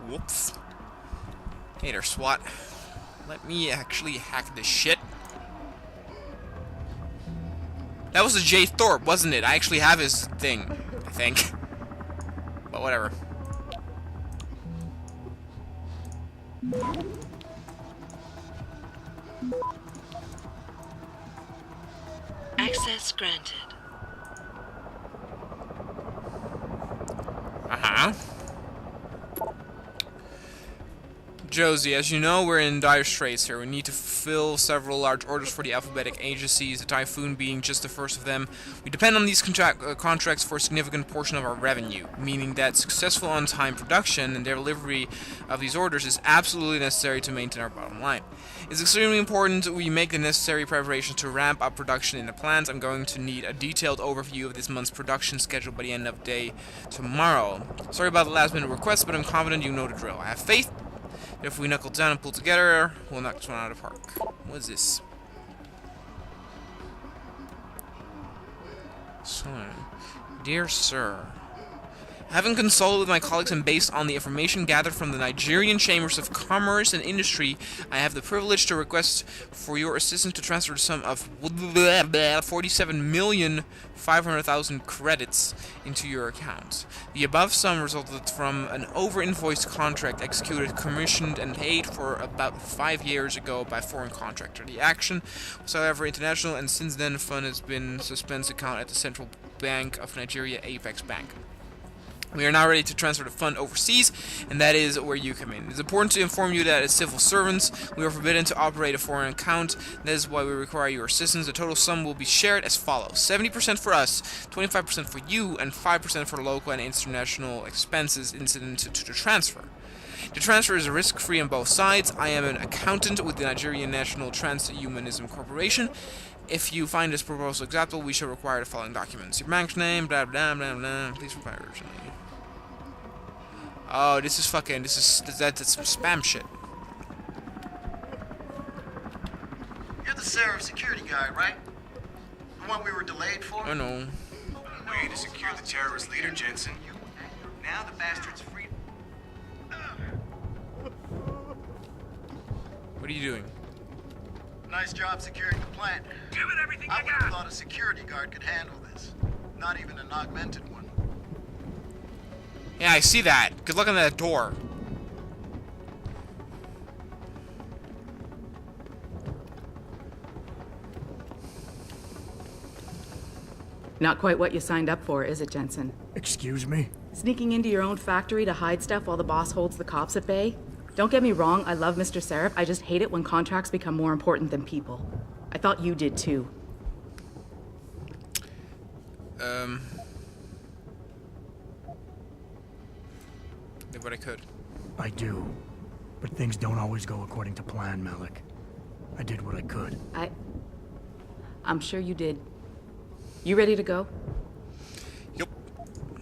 Whoops. Hey there, SWAT. Let me actually hack this shit. That was a J. Thorpe, wasn't it? I actually have his thing, I think. But whatever. Access granted. Uh-huh. Josie, as you know, we're in dire straits here. We need to fulfill several large orders for the alphabetic agencies, the Typhoon being just the first of them. We depend on these contracts for a significant portion of our revenue, meaning that successful on-time production and delivery of these orders is absolutely necessary to maintain our bottom line. It's extremely important we make the necessary preparations to ramp up production in the plants. I'm going to need a detailed overview of this month's production schedule by the end of the day tomorrow. Sorry about the last-minute request, but I'm confident you know the drill. I have faith. If we knuckle down and pull together, we'll knock this one out of the park. What is this? So, dear sir, having consulted with my colleagues and based on the information gathered from the Nigerian Chambers of Commerce and Industry, I have the privilege to request for your assistance to transfer the sum of 47,500,000 credits into your account. The above sum resulted from an over-invoiced contract executed, commissioned, and paid for about 5 years ago by a foreign contractor. The action was, however, international, and since then the fund has been suspended account at the Central Bank of Nigeria, Apex Bank. We are now ready to transfer the fund overseas, and that is where you come in. It is important to inform you that as civil servants, we are forbidden to operate a foreign account. That is why we require your assistance. The total sum will be shared as follows: 70% for us, 25% for you, and 5% for local and international expenses incident to the transfer. The transfer is risk-free on both sides. I am an accountant with the Nigerian National Transhumanism Corporation. If you find this proposal acceptable, we shall require the following documents: your bank's name, blah blah blah blah. Please reply urgently. Oh, this is fucking. That's some spam shit. You're the Seraph security guy, right? The one we were delayed for? Oh no. Way to secure the terrorist leader, Jensen. Now the bastard's free. What are you doing? Nice job securing the plant. Give it everything I you would have got. thought a security guard could handle this. Not even an augmented one. Yeah, I see that. Good luck on that door. Not quite what you signed up for, is it, Jensen? Excuse me? Sneaking into your own factory to hide stuff while the boss holds the cops at bay? Don't get me wrong, I love Mr. Seraph. I just hate it when contracts become more important than people. I thought you did too. Did what I could. I do. But things don't always go according to plan, Malik. I did what I could. I'm sure you did. You ready to go? Yup.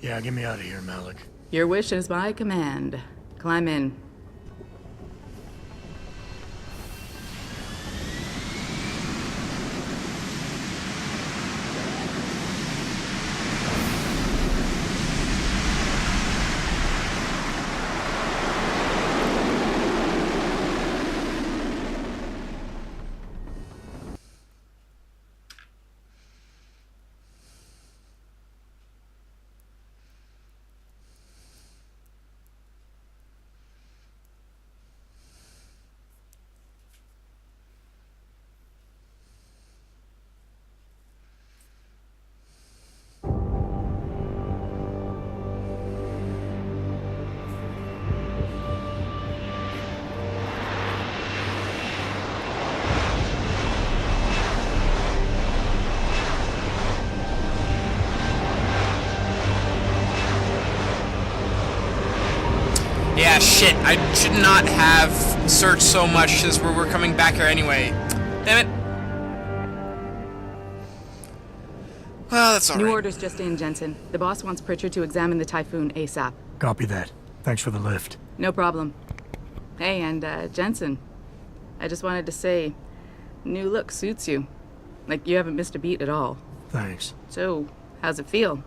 Yeah, get me out of here, Malik. Your wish is my command. Climb in. Yeah, shit. I should not have searched so much since we're coming back here anyway. Damn it. Well, that's alright. New orders just in, Jensen. The boss wants Pritchard to examine the Typhoon ASAP. Copy that. Thanks for the lift. No problem. Hey, and Jensen, I just wanted to say, new look suits you. Like you haven't missed a beat at all. Thanks. So, how's it feel?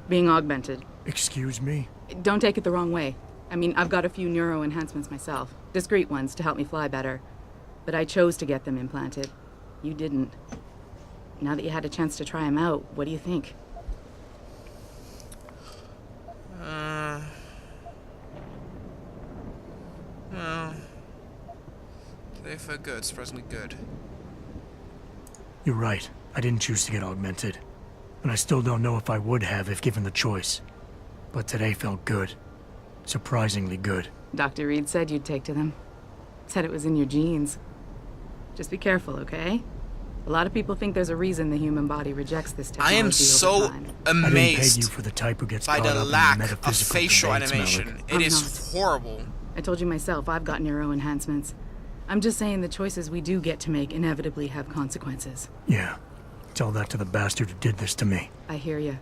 Being augmented? Excuse me? Don't take it the wrong way. I mean, I've got a few neuro enhancements myself. Discreet ones to help me fly better. But I chose to get them implanted. You didn't. Now that you had a chance to try them out, what do you think? Well, they feel good, surprisingly good. You're right. I didn't choose to get augmented. And I still don't know if I would have if given the choice. But today felt good. Surprisingly good. Dr. Reed said you'd take to them. Said it was in your genes. Just be careful, okay? A lot of people think there's a reason the human body rejects this technology I am over so time. I didn't peg you amazed for the type who gets by caught the up in lack of metaphysical facial debates, animation. Malik. It is horrible. I told you myself, I've got neuro enhancements. I'm just saying the choices we do get to make inevitably have consequences. Yeah. Tell that to the bastard who did this to me. I hear you.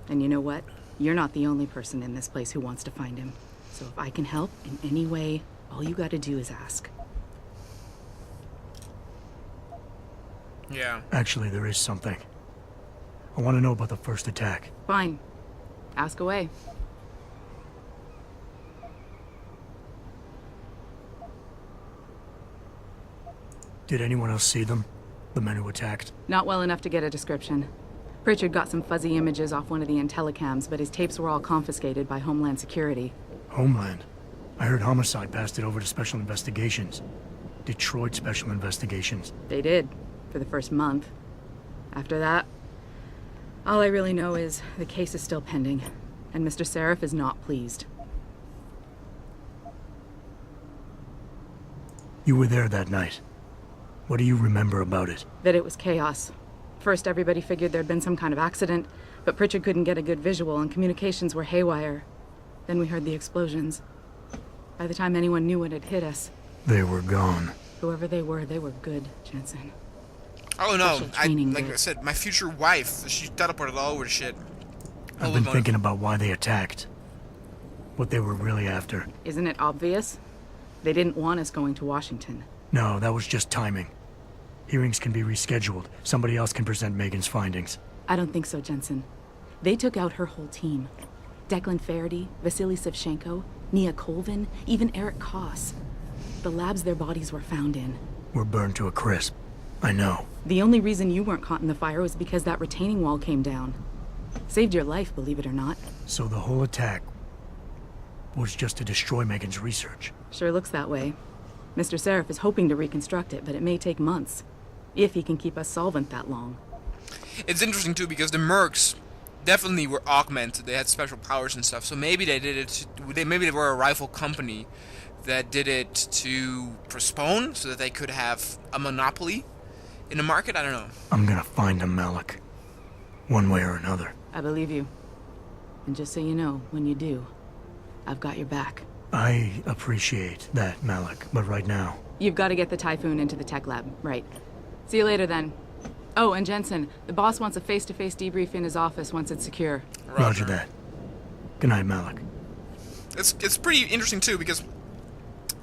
And you know what? You're not the only person in this place who wants to find him. So if I can help in any way, all you gotta do is ask. Yeah. Actually, there is something. I want to know about the first attack. Fine. Ask away. Did anyone else see them? The men who attacked? Not well enough to get a description. Pritchard got some fuzzy images off one of the Intellicams, but his tapes were all confiscated by Homeland Security. Homeland? I heard Homicide passed it over to Special Investigations. Detroit Special Investigations. They did, for the first month. After that, all I really know is the case is still pending, and Mr. Seraph is not pleased. You were there that night. What do you remember about it? That it was chaos. First, everybody figured there'd been some kind of accident, but Pritchard couldn't get a good visual and communications were haywire. Then we heard the explosions. By the time anyone knew what had hit us, They were gone. whoever they were good, Jensen. Oh no, Special training like bit. I said, my future wife, she teleported all over the shit. I've been thinking about why they attacked. What they were really after. Isn't it obvious? They didn't want us going to Washington. No, that was just timing. Hearings can be rescheduled. Somebody else can present Megan's findings. I don't think so, Jensen. They took out her whole team. Declan Faraday, Vasily Savchenko, Nia Colvin, even Eric Koss. The labs their bodies were found in. We're burned to a crisp. I know. The only reason you weren't caught in the fire was because that retaining wall came down. Saved your life, believe it or not. So the whole attack was just to destroy Megan's research. Sure looks that way. Mr. Seraph is hoping to reconstruct it, but it may take months. If he can keep us solvent that long. It's interesting too because the Mercs definitely were augmented. They had special powers and stuff. So maybe they did it. Maybe they were a rival company that did it to postpone so that they could have a monopoly in the market. I don't know. I'm gonna find him, Malik. One way or another. I believe you. And just so you know, when you do, I've got your back. I appreciate that, Malik, but right now... You've got to get the Typhoon into the tech lab, right. See you later then. Oh, and Jensen, the boss wants a face-to-face debrief in his office once it's secure. Roger that. Good night, Malik. It's pretty interesting too because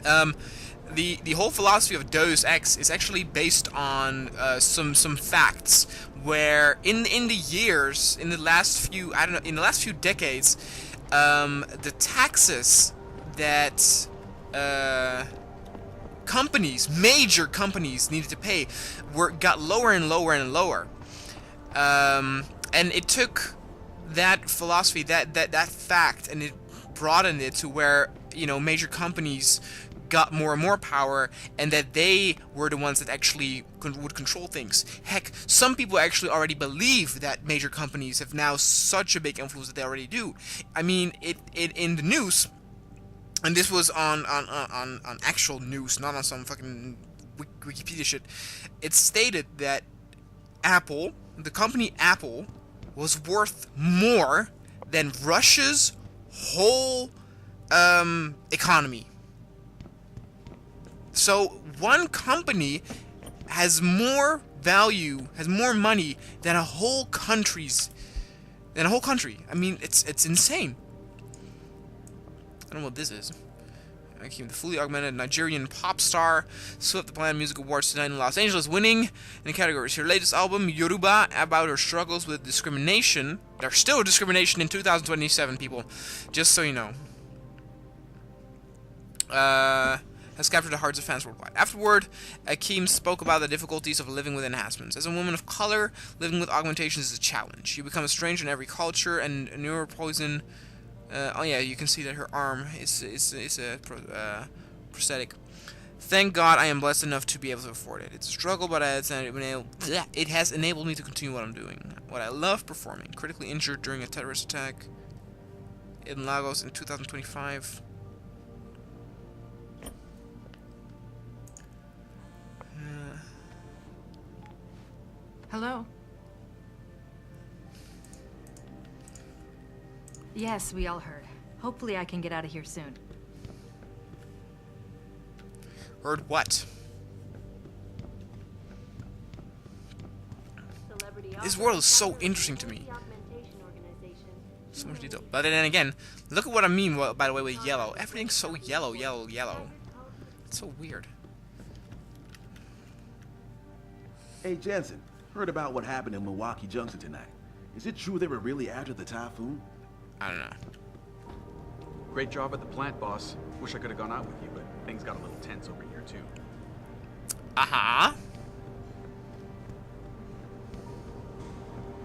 the whole philosophy of Deus Ex is actually based on some facts where in the last few decades the taxes that major companies needed to pay got lower and lower and lower, and it took that philosophy, that fact, and it broadened it to where major companies got more and more power, and that they were the ones that actually would control things. Heck, some people actually already believe that major companies have now such a big influence that they already do. I mean, it in the news. And this was on actual news, not on some fucking Wikipedia shit. It stated that Apple, the company Apple, was worth more than Russia's whole economy. So one company has more value, has more money than a whole country. I mean, it's insane. I don't know what this is. I became the fully augmented Nigerian pop star. Swept the Planet Music Awards tonight in Los Angeles, winning in the categories. Her latest album, Yoruba, about her struggles with discrimination. There's still discrimination in 2027, people. Just so you know. has captured the hearts of fans worldwide. Afterward, Akeem spoke about the difficulties of living with enhancements. As a woman of color, living with augmentations is a challenge. You become a stranger in every culture, and neuropoison. Oh yeah, you can see that her arm is a prosthetic. Thank God I am blessed enough to be able to afford it. It's a struggle, but it has enabled me to continue what I'm doing. What I love performing. Critically injured during a terrorist attack in Lagos in 2025. Hello? Yes, we all heard. Hopefully I can get out of here soon. Heard what? This world is so interesting to me. So much detail. But then again, look at what I mean, by the way, with yellow. Everything's so yellow, yellow, yellow. It's so weird. Hey, Jensen. Heard about what happened in Milwaukee Junction tonight. Is it true they were really after the typhoon? I don't know. Great job at the plant, boss. Wish I could have gone out with you, but things got a little tense over here, too. Uh-huh.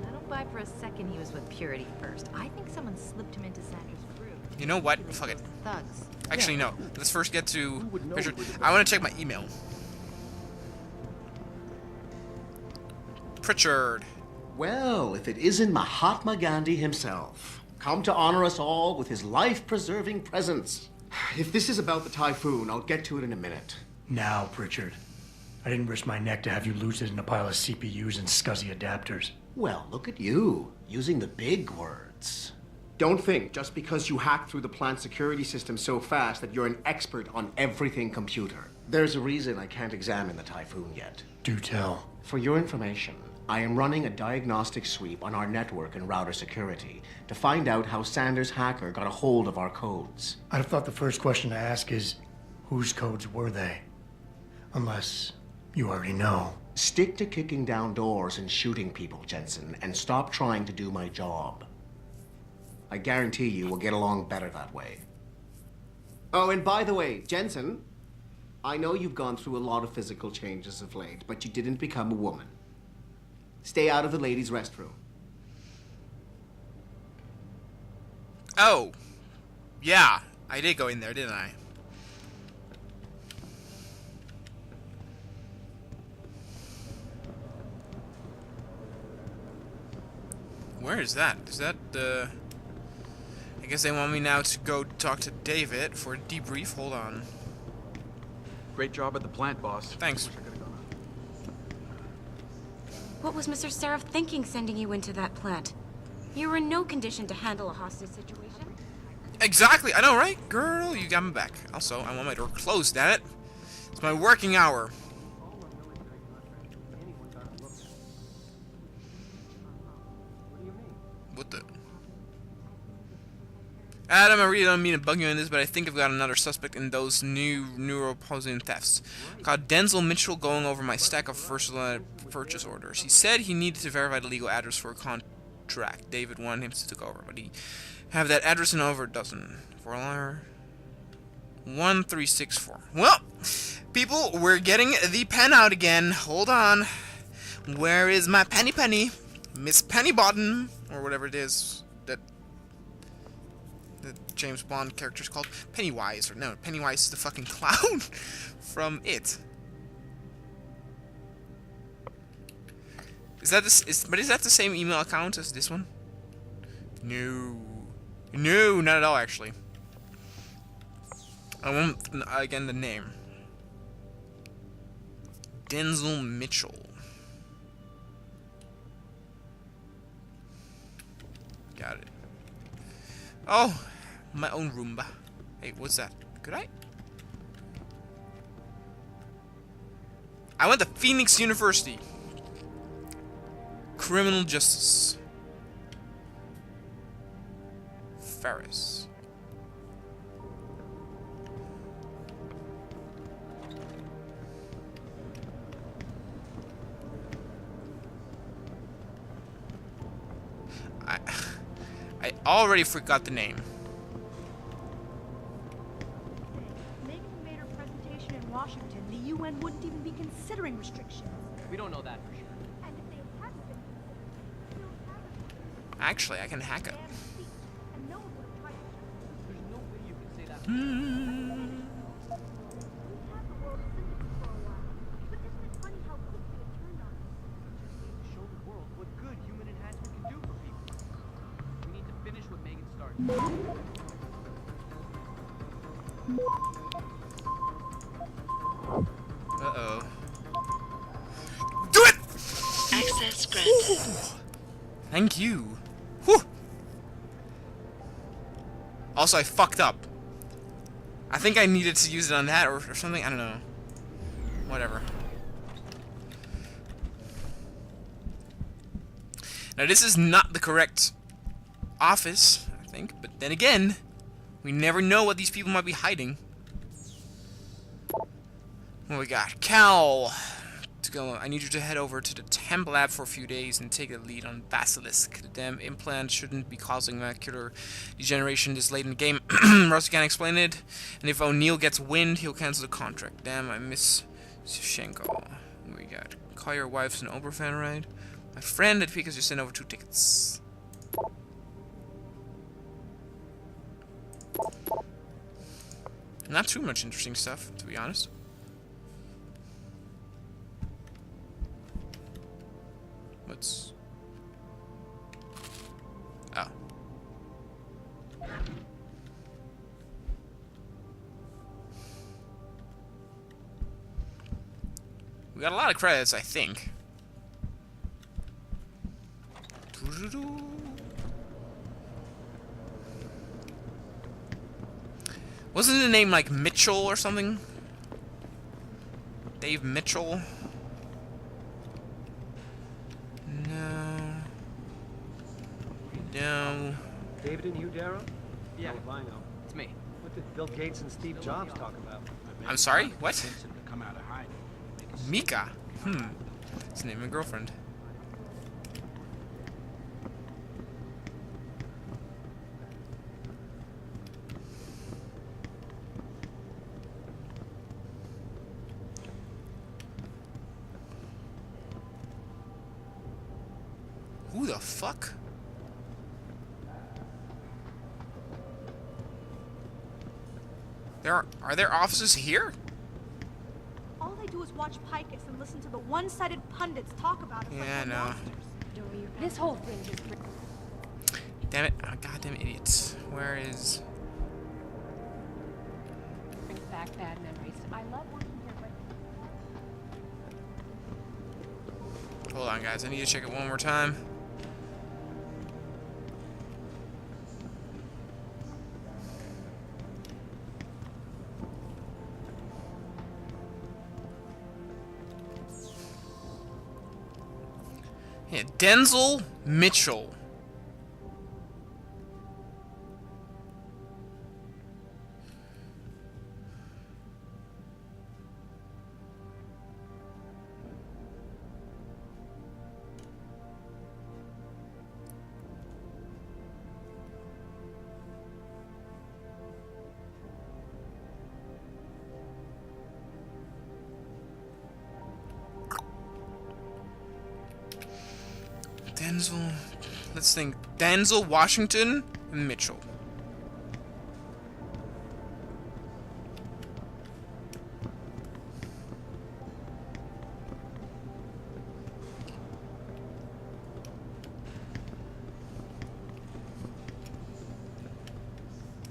I don't buy for a second he was with Purity first. I think someone slipped him into Sandra's crew. You know what? Fuck it. Thugs. Actually, no. Let's first get to Richard. I want to check my email. Pritchard. Well, if it isn't Mahatma Gandhi himself, come to honor us all with his life-preserving presence. If this is about the typhoon, I'll get to it in a minute. Now, Pritchard. I didn't risk my neck to have you lose it in a pile of CPUs and scuzzy adapters. Well, look at you, using the big words. Don't think just because you hacked through the plant security system so fast that you're an expert on everything computer. There's a reason I can't examine the typhoon yet. Do tell. For your information, I am running a diagnostic sweep on our network and router security to find out how Sanders' hacker got a hold of our codes. I'd have thought the first question to ask is, whose codes were they? Unless you already know. Stick to kicking down doors and shooting people, Jensen, and stop trying to do my job. I guarantee you we'll get along better that way. Oh, and by the way, Jensen, I know you've gone through a lot of physical changes of late, but you didn't become a woman. Stay out of the ladies' restroom. Oh. Yeah. I did go in there, didn't I? Where is that? Is that the... I guess they want me now to go talk to David for a debrief. Hold on. Great job at the plant, boss. Thanks. Wish I could have gone out. What was Mr. Seraph thinking sending you into that plant? You were in no condition to handle a hostage situation. Exactly. I know, right? Girl, you got me back. Also, I want my door closed, damn it. It's my working hour. What the... Adam, I really don't mean to bug you in this, but I think I've got another suspect in those new neuroposing thefts. Got Denzel Mitchell going over my stack of first purchase orders. He said he needed to verify the legal address for a contract. David wanted him to take over, but he have that address in over a dozen. For a liar. 1364. Well, people, we're getting the pen out again. Hold on. Where is my penny? Miss Pennybottom, or whatever it is that the James Bond character is called. Pennywise, or no, Pennywise is the fucking clown from It. Is that but is that the same email account as this one? No, not at all actually. I want again the name. Denzel Mitchell. Got it. Oh, my own Roomba. Hey, what's that? Could I? I went to Phoenix University. Criminal Justice. Ferris. I already forgot the name. Make UN wouldn't even be considering restrictions. We don't know that for sure. And if they had been, still haven't. Actually, I can hack it. And no one would have tried to. There's no way you can say that. We had the world sympathy for a while, but isn't it funny how quickly it turned on us? Show the world what good human enhancement can do for people. We need to finish what Megan started. Uh-oh. Do it! Access granted. Thank you. Whew. Also, I fucked up. I think I needed to use it on that or something. I don't know. Whatever. Now, this is not the correct office, I think. But then again, we never know what these people might be hiding. What we got? Cal. To go. I need you to head over to the temp lab for a few days and take the lead on Basilisk. The damn implant shouldn't be causing macular degeneration this late in the game. Rusty can't explain it. And if O'Neill gets wind, he'll cancel the contract. Damn, I miss Shevchenko. What we got? Call your wife's an Oprah fan, right? My friend at Picas just sent over 2 tickets. Not too much interesting stuff, to be honest. What's... Oh. We got a lot of credits, I think. Wasn't the name like Mitchell or something? Dave Mitchell? No. No. David and you, Darrow? Yeah. How would I know? It's me. What did Bill Gates and Steve Jobs talk about? I'm sorry? What? Come out of hiding. Mika? It's the name of my girlfriend. Who the fuck? Are there offices here? All they do is watch Picus and listen to the one-sided pundits talk about us like Yeah, I we're know. monsters. This whole thing just... Damn it. Oh, goddamn idiots. Where is... Brings back bad memories. I love working here, but... Hold on, guys. I need to check it one more time. Yeah, Denzel Mitchell. Denzel, let's think. Denzel Washington and Mitchell.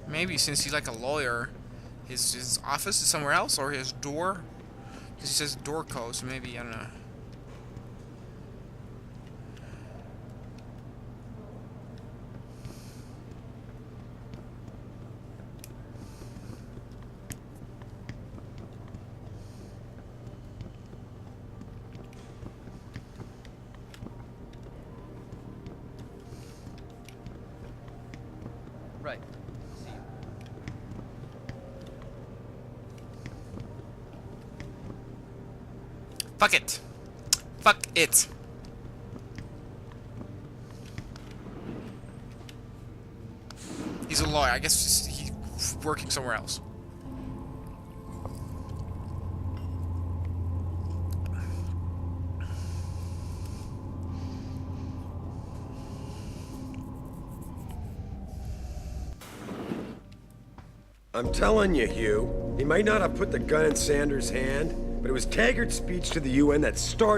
Maybe since he's like a lawyer, his office is somewhere else, or his door, because he says door code, so maybe, I don't know. Right. See you. Fuck it. Fuck it. He's a lawyer. I guess he's working somewhere else. I'm telling you, Hugh, he might not have put the gun in Sanders' hand, but it was Taggart's speech to the UN that started